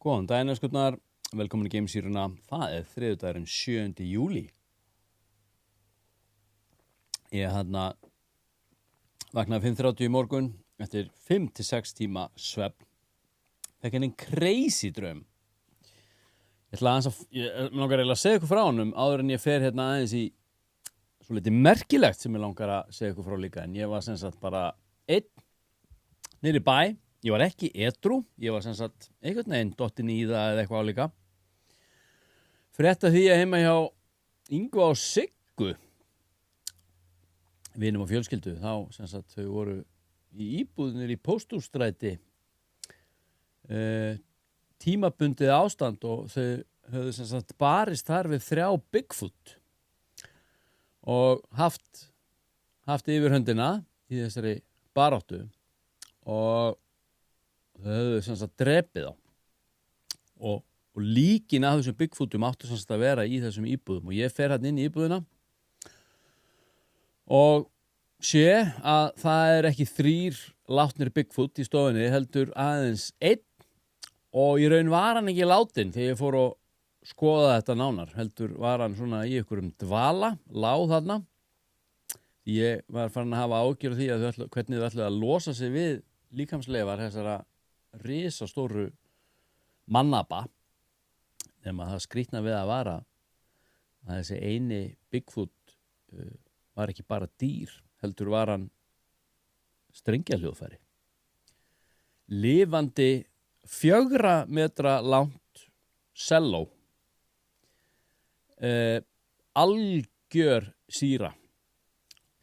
Góðan daginn, skutnar, velkomin í Gamesýruna. Það þriðjudagurinn 7. júlí. Ég vaknaði 5:30 í morgun eftir 5-6 tíma svefn. Fekk henni crazy draum. Ég langar eiginlega að segja ykkur frá honum áður en ég fer aðeins í svo litið merkilegt sem ég langar að segja ykkur frá líka. En ég var sem sagt bara einn niður í bæ. Ég var ekki edrú, ég var sem sagt einhvern veginn dottinn í það eða eitthvað álíka. Frétta því að heima hjá Ingu og Siggu, vinum og fjölskyldu, þá sem sagt þau voru í íbúðinir í Pósthússtræti, tímabundið ástand og þau höfðu sem sagt barist þar við 3 Bigfoot og haft yfirhöndina í þessari baráttu og þau höfðu sem sagt drepið á og líkin af þessum Bigfootum áttu sem sagt að vera í þessum íbúðum og ég fer inn í íbúðina og sé að það ekki 3 látnir Bigfoot í stofunni heldur aðeins 1 og í raun var hann ekki látinn þegar ég fór að skoða þetta nánar heldur var hann svona í einhverjum dvala láð þarna. Ég var farin að hafa ágjör af því að hvernig þau ætluðu að losa sig við líkamsleifar þessara risastóru mannapa nema það skrýtna við að vara að þessi eini Bigfoot var ekki bara dýr heldur var hann strengjahljóðfæri lifandi 4 metra langt selló algjör síra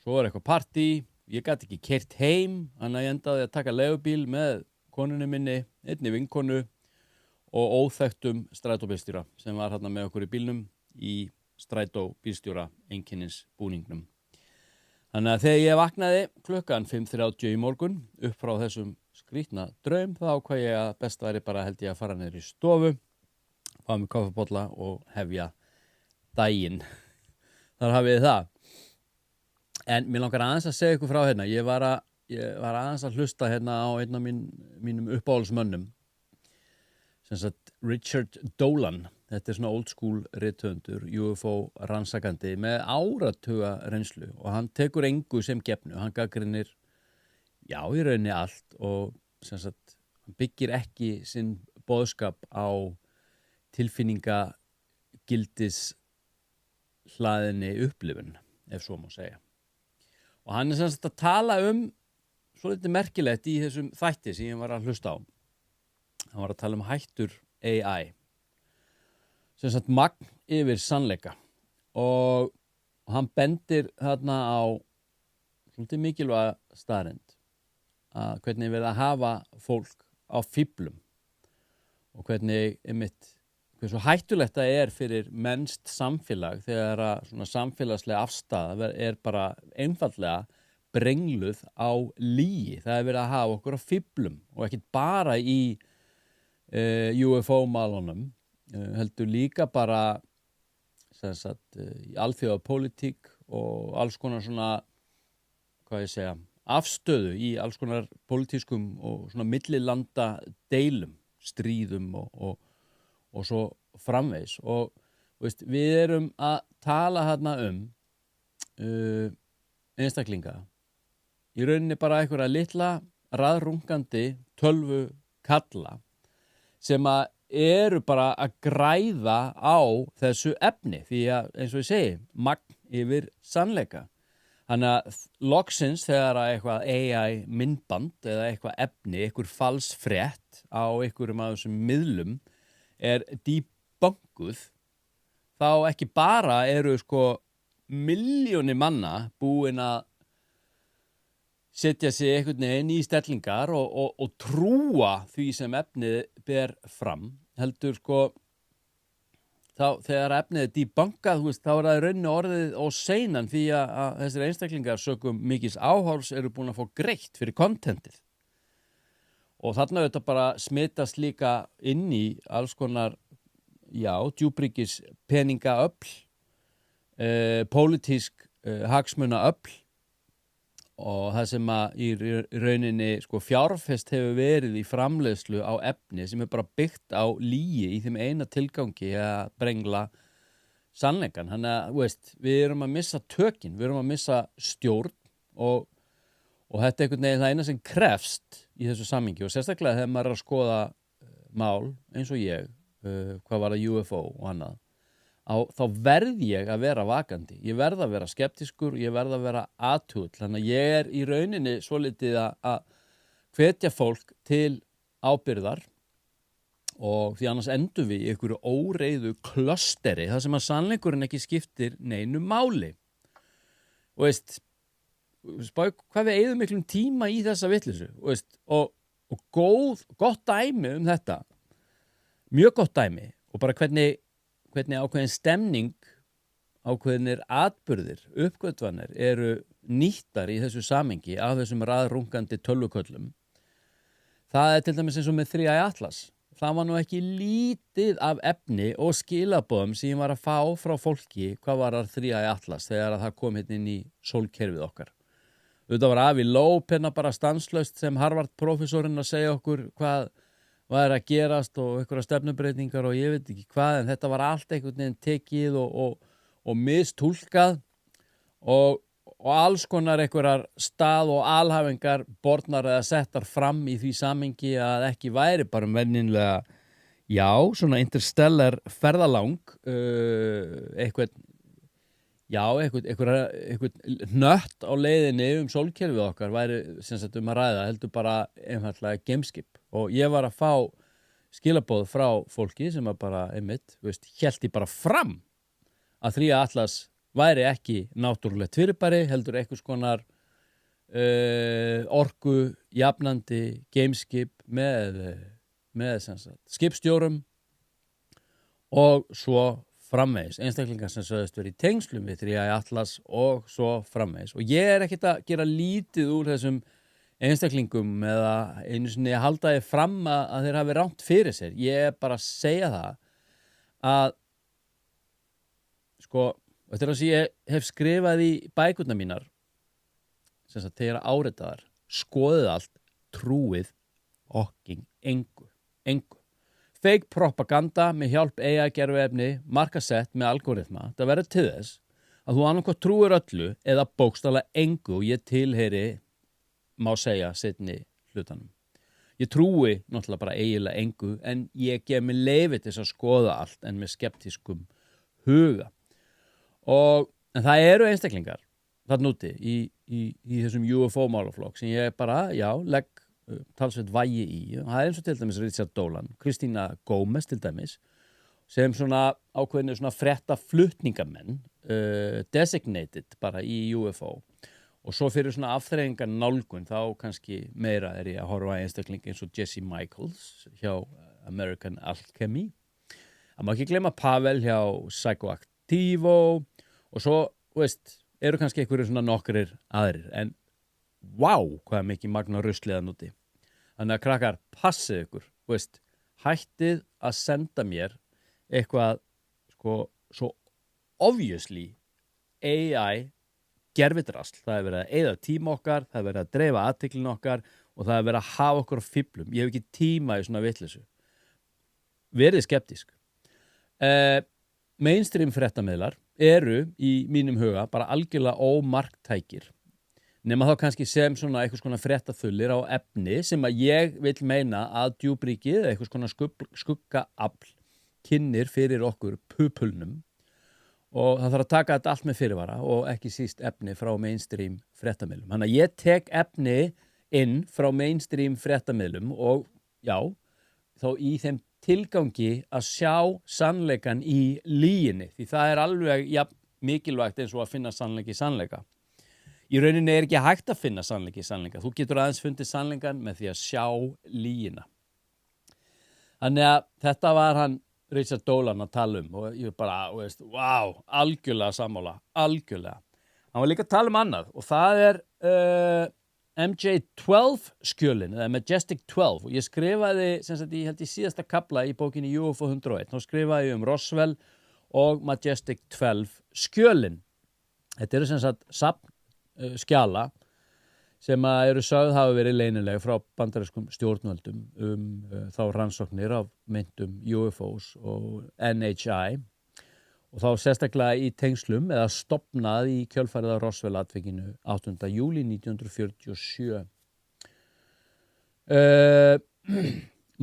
svo eitthvað partí ég gat ekki keyrt heim þannig að ég endaði að taka leigubíl með konunni minni, einni vinkonu og óþekktum strætóbílstjóra sem var þarna með okkur í bílnum í strætóbílstjóra einkennisbúningnum. Þannig að þegar ég vaknaði klukkan 5:30 í morgun upp frá þessum skrýtna draum þá ákvað ég að best væri bara held ég að fara niður í stofu, fá mig kaffibolla og hefja daginn. Þar hafið þið það. En mér langar aðeins að segja ykkur frá Ég var aðeins að hlusta á einn af mínum uppáhaldsmönnum sem sagt Richard Dolan. Þetta svona old school rithöfundur, UFO rannsakandi með áratuga reynslu og hann tekur engu sem gefnu. Hann gagnrýnir í rauninni allt og sem sagt hann byggir ekki sinn boðskap á tilfinningagildis hlaðinni upplifun, ef svo má segja. Og hann sem sagt að tala svo litið merkilegt í þessum þætti sem ég var að hlusta á. Hann var að tala hættur AI. Sem sagt magn yfir sannleika. Og hann bendir þarna á svolítið mikilvæga staðreynd. Að hvernig verið að hafa fólk á fíflum. Og hvernig hversu hættulegt það fyrir mennst samfélag þegar að svona samfélagslega afstaða bara einfaldlega brengluð á lygi. Það verið að hafa okkur á fíflum og ekki bara í UFO-málunum, heldur líka bara í alþjóðapólitík og alls konar svona, afstöðu í alls konar pólitískum og svona millilanda deilum, stríðum og svo framvegis. Og við erum að tala þarna einstaklinga í rauninni bara einhverja litla raðrungandi tölvu kalla sem að eru bara að græða á þessu efni því að eins og ég segi magn yfir sannleika. Þannig að loksins þegar að eitthvað AI myndband eða eitthvað efni, einhver falsfrétt á einhverjum af þessum miðlum debunkuð þá ekki bara eru milljónir manna búin að setja sig einhvern veginn í stellingar og trúa því sem efnið ber fram heldur þegar efnið debunkað þá það í rauninni orðið og seinan því að þessir einstaklingar sökum mikils áhorfs eru búin að fá greitt fyrir kontentið og þarna þetta bara smitast líka inn í alls konar djúpríkis peningaöfl pólitísk hagsmunaöfl og það sem að í rauninni sko fjárfest hefur verið í framleiðslu á efni sem bara byggt á lygi í þeim eina tilgangi að brengla sannleikan. Þannig að, við erum að missa tökin, við erum að missa stjórn og þetta er einhvern veginn það eina sem krefst í þessu samhengi og sérstaklega þegar maður er að skoða mál eins og ég, hvað var það UFO og annað, þá verð ég að vera vakandi, ég verð að vera skeptiskur, ég verð að vera athugull, þannig að ég er í rauninni svolítið að hvetja fólk til ábyrgðar og því annars endum við í einhverju óreiðu klösteri, það sem að sannleikurinn ekki skiptir neinu máli. Og hvað við eyðum miklum tíma í þessa vitleysu, og gott dæmi þetta, mjög gott dæmi, og bara hvernig ákveðin stemning, ákveðinir atburðir, uppgötvanir eru nýttar í þessu samhengi af þessum raðrungandi tölvuköllum. Það er til dæmis eins og með 3i Atlas. Það var nú ekki lítið af efni og skilaboðum sem ég var að fá frá fólki hvað var 3i Atlas þegar það kom hérna inn í sólkerfið okkar. Þetta var Avi Loeb hérna bara stanslaust sem Harvard-prófessorinn að segja okkur hvað var að gerast og einhverja stefnubreitingar og ég veit ekki hvað, en þetta var allt einhvern veginn tekið og mistúlkað og alls konar einhverjar stað og alhæfingar bornar eða settar fram í því samhengi að ekki væri bara venjulega, svona interstellar ferðalang, eitthvað nött á leiðinni sólkerfið okkar væri sem sagt að ræða, heldur bara einfaldlega gameskip. Og ég var að fá skilaboð frá fólki sem að bara, hélt ég bara fram að 3i Atlas væri ekki náttúrulegt fyrirbæri, heldur einhvers konar orku jafnandi gameskip með sem sagt, skipstjórum og svo framvegis, einstaklingar sem sögðust verið í tengslum við 3i Atlas og svo framvegis. Og ég er ekkert að gera lítið úr þessum einstaklingum eða einu sinni að halda þið fram að þeir hafi rangt fyrir sér. Ég er bara að segja það að þetta er það sem ég hef skrifað í bækurnar mínar sem sagt þegar áritaðar, skoðið allt, trúið engu. Fake propaganda með hjálp AI-gerviefni, markasett með algoritma. Það verður til þess að þú annarkvæmt trúir öllu eða bókstaflega engu og ég tilheyri, má segja, seinni hlutanum. Ég trúi náttúrulega bara eiginlega engu en ég gef mér leyfi til að skoða allt en með skeptískum huga. En það eru einstaklingar þarna úti í þessum UFO-málaflokk sem ég bara, legg talsveit vægi í. Það er eins og til dæmis Richard Dolan, Kristína Gómez til dæmis, sem svona ákveðinu svona frétta flutningamenn, designated bara í UFO. Og svo fyrir svona afþreyingar nálgun, þá kannski meira er ég að horfa að einstakling eins og Jesse Michaels hjá American Alchemy. Það má ekki gleyma Pavel hjá Psychoactivo og svo, eru kannski einhverjir svona nokkrir aðrir, en hvað er mikið magna rusliðan úti. Þannig að krakkar, passið ykkur, hættið að senda mér eitthvað, svo obviously AI gervidrasl. Það er verið að eyða tíma okkar, það er verið að dreifa athyglin okkar og það er verið að hafa okkur á fíflum. Ég hef ekki tíma í svona vitleysu. Verið skeptísk. Mainstream fréttamiðlar eru í mínum huga bara algjörlega ómarktækir. Nema þá kannski sem svona einhvers konar fréttaþullir á efni sem að ég vil meina að djúpríkið eða einhvers konar skuggaafl kynnir fyrir okkur pupulnum og það þarf að taka þetta allt með fyrirvara og ekki síst efni frá mainstream fréttamiðlum. Þannig að ég tek efni inn frá mainstream fréttamiðlum og þá í þeim tilgangi að sjá sannleikan í lyginni því það er alveg mikilvægt eins og að finna sannleika í sannleika. Í rauninni er ekki hægt að finna sannleika í sannleika. Þú getur aðeins fundið sannleikan með því að sjá lygina. Þannig að þetta var hann Richard Dolan að tala og ég bara, algjörlega sammála, algjörlega. Hann var líka að tala annað og það er MJ-12 skjölin, eða Majestic 12 og ég skrifaði, sem sagt, ég held í síðasta kafla í bókinni UFO 101, þá skrifaði ég Roswell og Majestic 12 skjölin. Þetta eru sem sagt skjala sem að eru sögð hafa verið leynileg frá bandarískum stjórnvöldum þá rannsóknir af myndum UFOs og NHI og þá sérstaklega í tengslum eða stofnað í kjölfarið á Roswell-atvikinu 8. júlí 1947.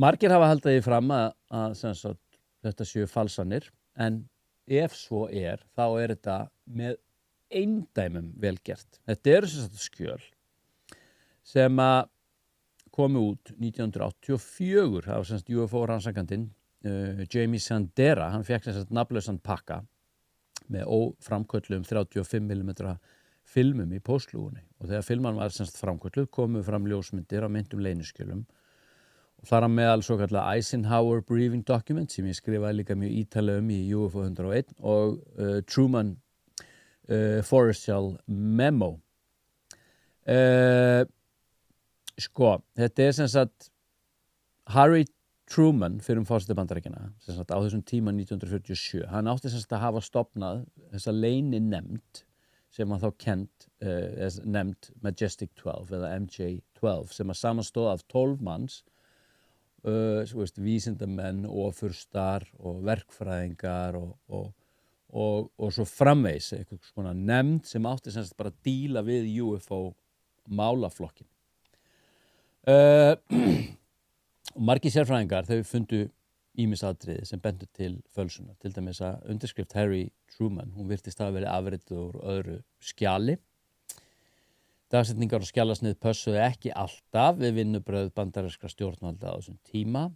Margir hafa haldið því fram að sem sagt, þetta séu falsanir, en ef svo þá er þetta með eindæmum vel gert. Þetta eru sem sagt skjöl sem að komu út 1984, það var sem sagt UFO-rannsakandinn Jamie Sandera, hann fékk sem sagt nafnlausan pakka með óframköllum 35 mm filmum í póstlúgunni og þegar filman var sem sagt framkölluð komu fram ljósmyndir á myndum leyniskjölum og þar að meðal svo kallar Eisenhower Briefing Document sem ég skrifaði líka mjög ítarlega í UFO 101 og Truman Forrestal Memo. Þetta sem sagt Harry Truman fyrir forseti Bandaríkjanna sem sagt á þessum tíma 1947. Hann átti sem sagt að hafa stofnað þessa leyninefnd sem að þá kennt nefnd Majestic 12 eða MJ-12 sem að samanstóð af 12 manns vísindamenn og furstar og verkfræðingar og svo framvegis eitthvað svona nefnd sem átti sem sagt bara að díla við UFO málaflokkin. Og margir sérfræðingar þau fundu ýmis atriði sem bentu til fölsunar, til dæmis að undirskrift Harry Truman, hún virtist hafa verið afrituð úr öðru skjali. Dagsetningar og skjalasnið pössuðu ekki alltaf við vinnubrögð bandarískra stjórnvalda á þessum tíma.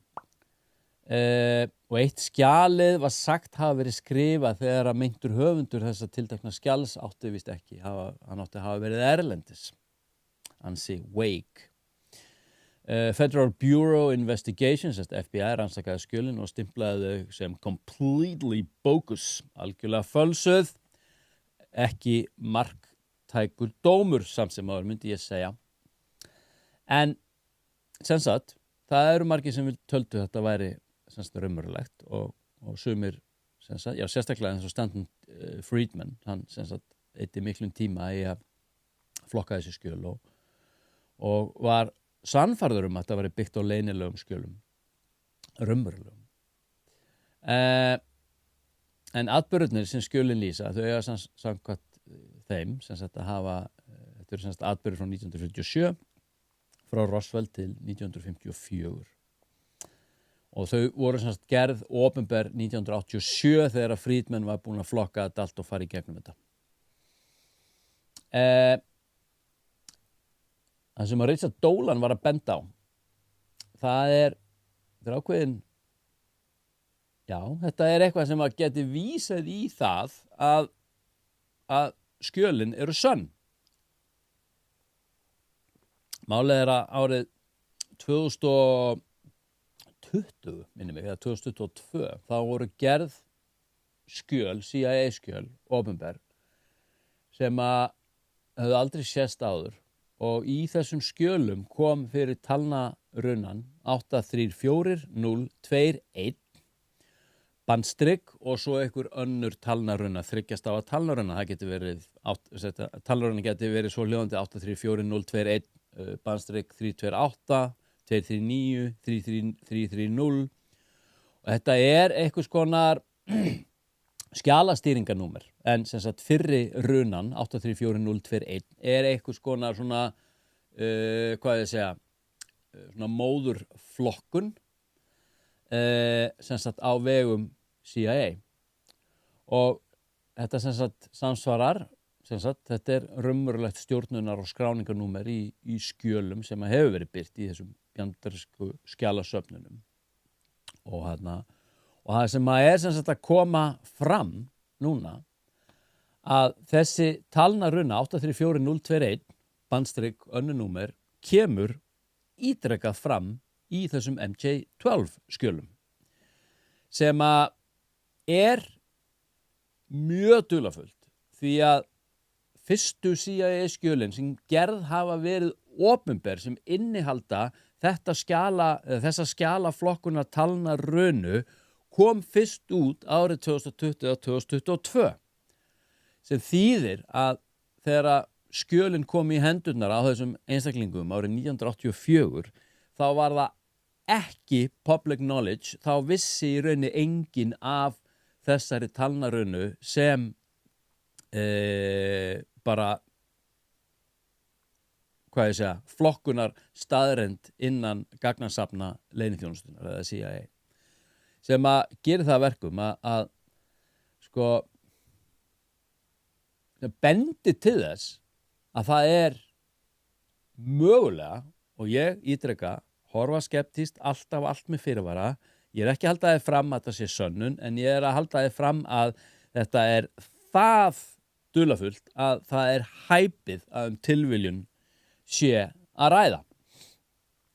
Og eitt skjalið var sagt hafa verið skrifað þegar að meintur höfundur þessa tiltekna skjals átti vist ekki, hann átti að hafa verið erlendis. Ansi Wake. Federal Bureau Investigations, FBI, rannsakaði skjölin og stimplaði þau sem completely bogus, algjörlega fölsuð, ekki marktækur dómur samt sem áður myndi ég segja. En sem sagt, það eru margir sem töldu þetta væri sem sagt raunverulegt og sumir sem sagt, já sérstaklega eins og Stanton Friedman, hann sem sagt eyddi miklum tíma í að flokka þessi skjöl og var sannfærður að þetta væri byggt á leynilegum skjölum, raunverulegum. En atburðirnir sem skjölin lýsa, þau eiga samkvæmt þeim, sem sagt að hafa, þetta eru sem sagt atburðir frá 1947, frá Roswell til 1954. Og þau voru sem sagt gerð opinber 1987 þegar að Friedman var búinn að flokka þetta allt og fara í gegnum þetta. Það sem að Richard Dolan var að benda á, það er ákveðin, já, þetta er eitthvað sem að geti vísað í það að skjölin eru sönn. Málið er að árið 2020, minnum mig, eða 2022, þá voru gerð skjöl, CIA skjöl, opinber, sem að höfðu aldrei sést áður. Og í þessum skjölum kom fyrir talnarunnan 834021 bandstrygg og svo einhver önnur talnarunna, þryggjast á að talnarunna, það getur verið, talnarunna getur verið svo hljóðandi 834021 bandstrygg 328, 239, 330 og þetta er einhvers konar skjalastýringarnúmer, en sem sagt fyrri runan 834021 er einhvers konar svona hvað ég segja svona móðurflokkun sem sagt á vegum CIA og þetta sem sagt samsvarar sem sagt þetta er raunverulegt stjórnunar og skráningarnúmer í skjölum sem að hefur verið birt í þessum bandarísku skjalasöfnunum og það sem að er sem sagt að koma fram núna að þessi talnarunna 834021 bandstrygg önnunúmer kemur ítrekað fram í þessum MJ-12 skjölum sem að er mjög dularfullt því að fyrstu CIA skjölin sem gerð hafa verið opinber sem innihalda þessa skjalaflokkuna talnarunu kom fyrst út árið 2020 og 2022 sem þýðir að þegar skjölin kom í hendurnar á þessum einstaklingum árið 1984 þá var það ekki public knowledge, þá vissi í rauninni enginn af þessari talnarunu sem bara hvað ég segja, flokkunar staðrend innan gagnasafna leyniþjónustunnar eða CIA sem að gera það verkum að sko bendi til þess að það er mögulega og ég ítreka horfa skeptískt alltaf allt með fyrirvara ég er ekki að halda þið fram að það sé sönnun en ég er að halda þið fram að þetta er það dularfullt að það er hæpið að tilviljun sé að ræða.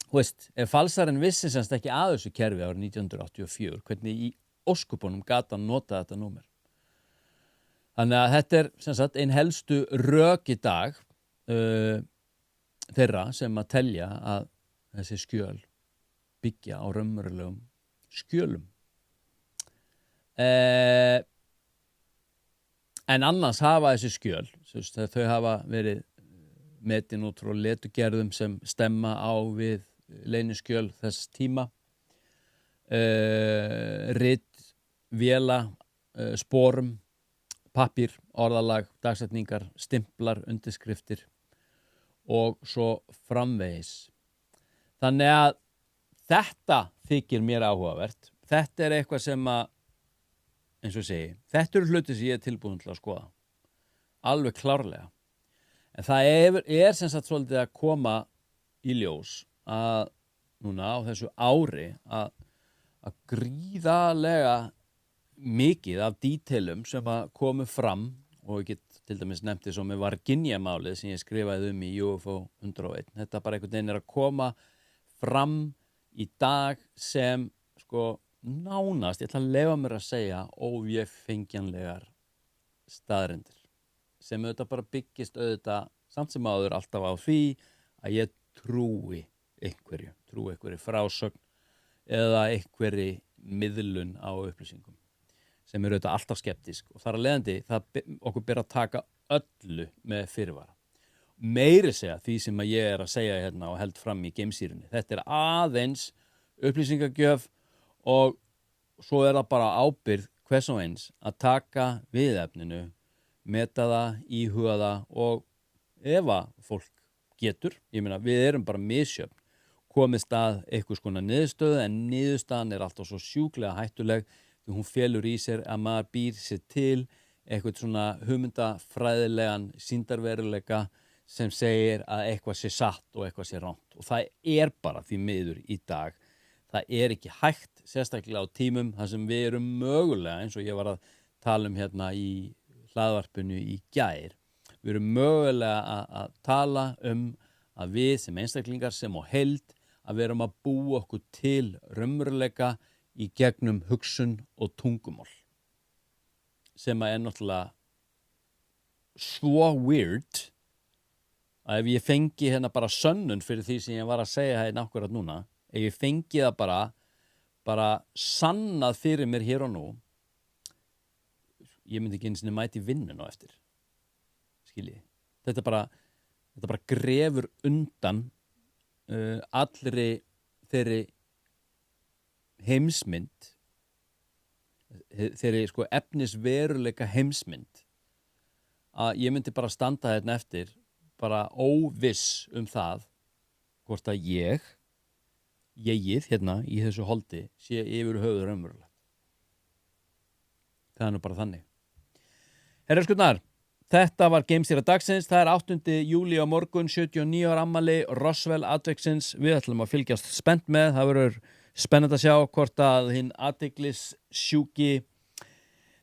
Þú veist, ef falsarinn vissi semst ekki að þessu kerfi árið 1984, hvernig í óskupunum gat hann nota þetta númer. Þannig að þetta er sem sagt ein helstu rök í dag þeirra sem að telja að þessi skjöl byggja á raunverulegum skjölum. En annars hafa þessi skjöl, þau hafa verið metin út frá letugerðum sem stemma á við leyniskjöl þess tíma. Rit, véla, sporum, pappír, orðalag, dagsetningar, stimplar, undirskriftir og svo framvegis. Þannig að þetta þykir mér áhugavert. Þetta er eitthvað sem að, eins og segi, þetta eru hluti sem ég er tilbúin til að skoða. Alveg klárlega. En það er sem sagt svolítið að koma í ljós að núna á þessu ári að gríðarlega mikið af díteilum sem að komu fram og ég get til dæmis nefnt því með Virginia-málið sem ég skrifaði í UFO 101. Þetta bara einhvern veginn er að koma fram í dag sem sko nánast, ég ætla að leyfa mér að segja óvéfengjanlegar staðreyndir sem auðvitað bara byggist auðvitað samt sem áður alltaf á því að ég trúi einhverju frásögn eða einhverju miðlun á upplýsingum sem eru auðvitað alltaf skeptísk og þar að leiðandi okkur ber að taka öllu með fyrirvara. Meiri segja því sem að ég er að segja hérna og held fram í geimsýrunni. Þetta er aðeins upplýsingagjöf og svo er það bara ábyrgð hvers og eins að taka við efninu meta það, íhuga það og ef að fólk getur, ég meina við erum bara misjöfn, komist að einhvers konar niðurstöðu en niðurstaðan er alltaf svo sjúklega hættuleg því hún felur í sér að maður býr sér til eitthvað svona hugmyndafræðilegan sýndarveruleika sem segir að eitthvað sé satt og eitthvað sé rangt og það er bara því miður í dag. Það er ekki hægt, sérstaklega á tímum þar sem við erum mögulega eins og ég var að tala hérna í hlaðvarpinu í gær. Við erum mögulega að tala að við sem einstaklingar sem á heild að við erum að búa okkur til raunveruleika í gegnum hugsun og tungumál sem að er náttúrulega svo weird að ef ég fengi hérna bara sönnun fyrir því sem ég var að segja hérna akkurat núna, ef ég fengi það bara sannað fyrir mér hér og nú ég myndi ekki einu sinni mæti vinnun á eftir. Skiljið. Þetta bara grefur undan allri þeirri heimsmynd, þeirri sko efnisveruleika heimsmynd að ég myndi bara standa hérna eftir, bara óviss það hvort að jegið hérna í þessu holdi sé yfir höfuð raunverulegt. Það er nú bara þannig. Herra, þetta var Geimstýra dagsins, það er 8. júlí á morgun, 79 ára afmæli Roswell atviksins, við ætlum að fylgjast spennt með, það verður spennandi að sjá hvort að hinn athyglis-sjúki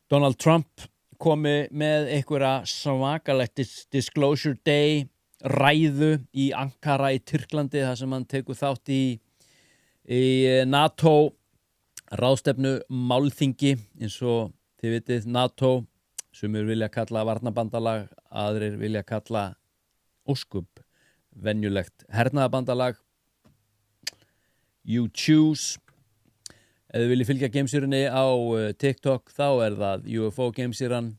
Donald Trump komi með einhverja svakalegt Disclosure Day ræðu í Ankara í Tyrklandi, þar sem hann tekur þátt í NATO ráðstefnu málþingi, eins og þið vitið NATO sumir vilja kalla varnarbandalag, aðrir vilja kalla óskup venjulegt hernaðarbandalag. You choose. Ef þið viljið fylgja geimsýrunni á TikTok þá er það UFO geimsýran,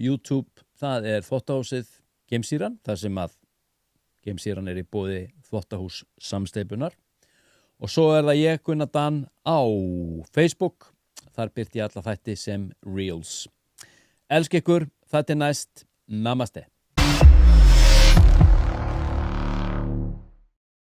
YouTube það er Þvottahúsið, Geimsýran, þar sem að Geimsýran í boði þvottahús Samsteypunar. Og svo það ég, Gunnar Dan, á Facebook. Þar birti ég alla þætti sem Reels. Elska ykkur, það næst. Namaste.